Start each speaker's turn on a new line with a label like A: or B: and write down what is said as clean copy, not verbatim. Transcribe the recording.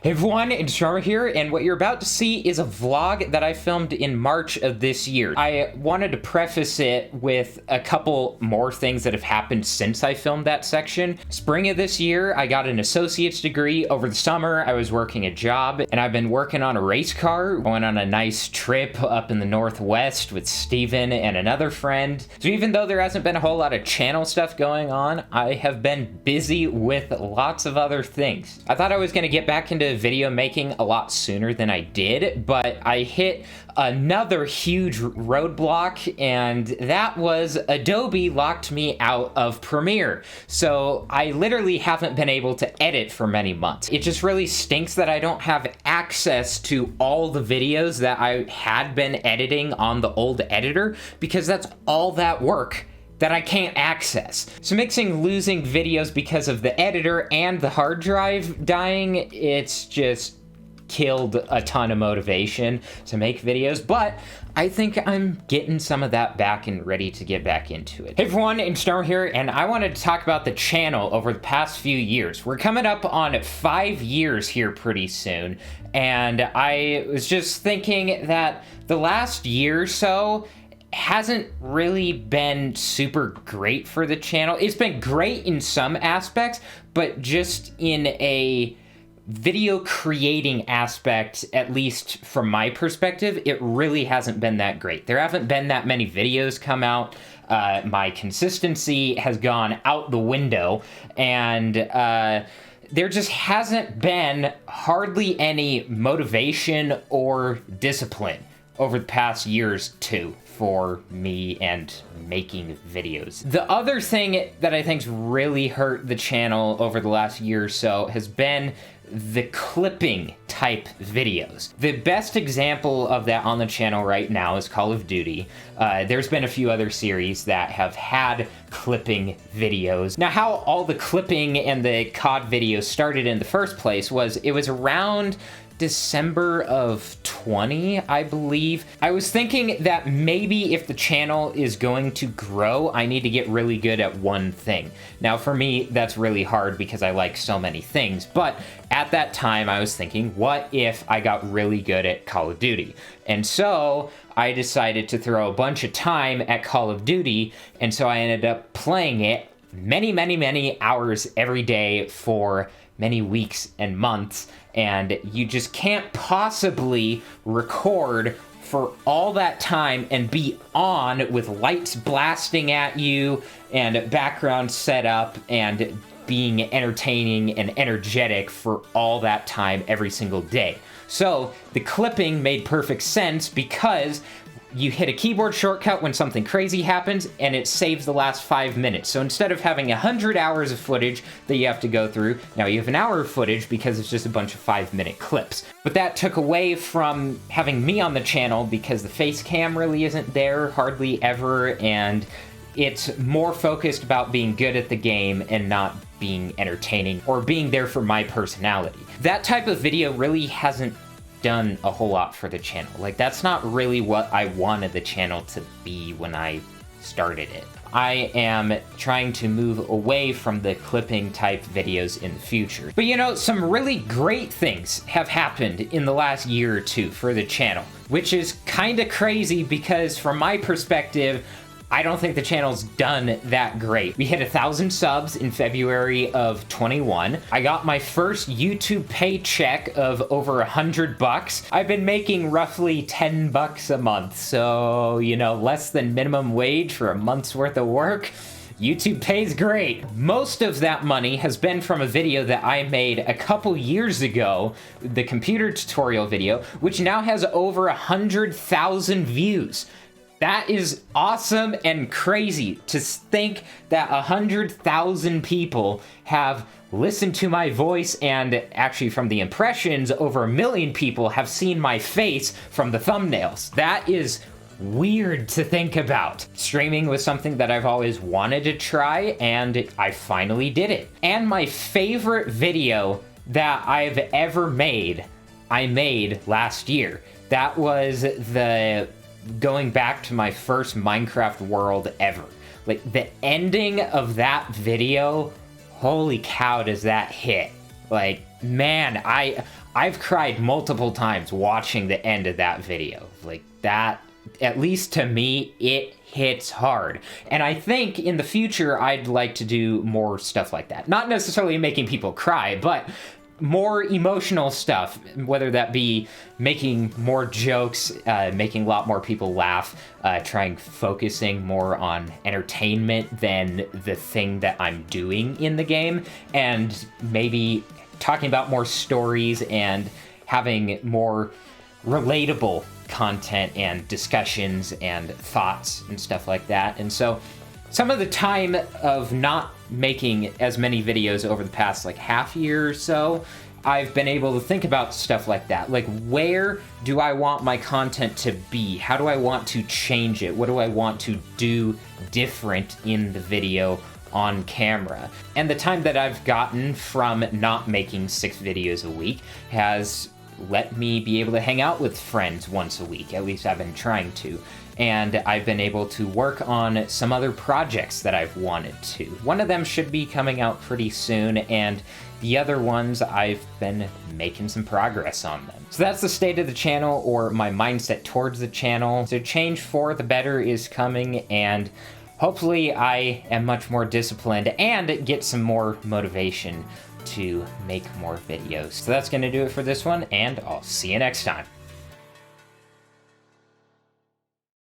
A: Hey everyone, Itro here, and what you're about to see is a vlog that I filmed in March of this year. I wanted to preface it with a couple more things that have happened since I filmed that section. Spring of this year, I got an associate's degree. Over the summer, I was working a job, and I've been working on a race car, going on a nice trip up in the Northwest with Steven and another friend. So even though there hasn't been a whole lot of channel stuff going on, I have been busy with lots of other things. I thought I was gonna get back into video making a lot sooner than I did, but I hit another huge roadblock, and that was Adobe locked me out of Premiere. So I literally haven't been able to edit for many months. It just really stinks that I don't have access to all the videos that I had been editing on the old editor, because that's all that work that I can't access. So mixing losing videos because of the editor and the hard drive dying, it's just killed a ton of motivation to make videos, but I think I'm getting some of that back and ready to get back into it. Hey everyone, Axero here, and I wanted to talk about the channel over the past few years. We're coming up on 5 years here pretty soon, and I was just thinking that the last year or so hasn't really been super great for the channel. It's been great in some aspects, but just in a video creating aspect, at least from my perspective, it really hasn't been that great. There haven't been that many videos come out. My consistency has gone out the window, and there just hasn't been hardly any motivation or discipline over the past years too for me and making videos. The other thing that I think's really hurt the channel over the last year or so has been the clipping type videos. The best example of that on the channel right now is Call of Duty. There's been a few other series that have had clipping videos. Now, how all the clipping and the COD videos started in the first place was it was around December of 20, I believe. I was thinking that maybe if the channel is going to grow, I need to get really good at one thing. Now, for me, that's really hard because I like so many things, but at that time, I was thinking, what if I got really good at Call of Duty? And so I decided to throw a bunch of time at Call of Duty, and so I ended up playing it many hours every day for many weeks and months, and you just can't possibly record for all that time and be on with lights blasting at you and background setup and being entertaining and energetic for all that time every single day. So the clipping made perfect sense because you hit a keyboard shortcut when something crazy happens, and it saves the last 5 minutes. So instead of having 100 hours of footage that you have to go through, now you have an hour of footage because it's just a bunch of 5-minute clips. But that took away from having me on the channel because the face cam really isn't there hardly ever, and it's more focused about being good at the game and not being entertaining or being there for my personality. That type of video really hasn't done a whole lot for the channel. Like, that's not really what I wanted the channel to be when I started it. I am trying to move away from the clipping type videos in the future. But you know, some really great things have happened in the last year or two for the channel, which is kind of crazy because from my perspective, I don't think the channel's done that great. We hit 1,000 subs in February of 21. I got my first YouTube paycheck of over $100. I've been making roughly $10 a month, so, you know, less than minimum wage for a month's worth of work. YouTube pays great. Most of that money has been from a video that I made a couple years ago, the computer tutorial video, which now has over 100,000 views. That is awesome and crazy to think that 100,000 people have listened to my voice, and actually from the impressions, over 1 million people have seen my face from the thumbnails. That is weird to think about. Streaming was something that I've always wanted to try, and I finally did it. And my favorite video that I've ever made, I made last year. That was the going back to my first Minecraft world ever. Like, the ending of that video, holy cow, does that hit. Like, man, I I've cried multiple times watching the end of that video. Like, that, at least to me, it hits hard. And I think in the future, I'd like to do more stuff like that. Not necessarily making people cry, but more emotional stuff, whether that be making more jokes, making a lot more people laugh, focusing more on entertainment than the thing that I'm doing in the game, and maybe talking about more stories and having more relatable content and discussions and thoughts and stuff like that. And so some of the time of not making as many videos over the past like half year or so, I've been able to think about stuff like that. Like, where do I want my content to be? How do I want to change it? What do I want to do different in the video on camera? And the time that I've gotten from not making 6 videos a week has let me be able to hang out with friends once a week. At least I've been trying to. And I've been able to work on some other projects that I've wanted to. One of them should be coming out pretty soon, and the other ones, I've been making some progress on them. So that's the state of the channel, or my mindset towards the channel. So change for the better is coming, and hopefully I am much more disciplined and get some more motivation to make more videos. So that's gonna do it for this one, and I'll see you next time.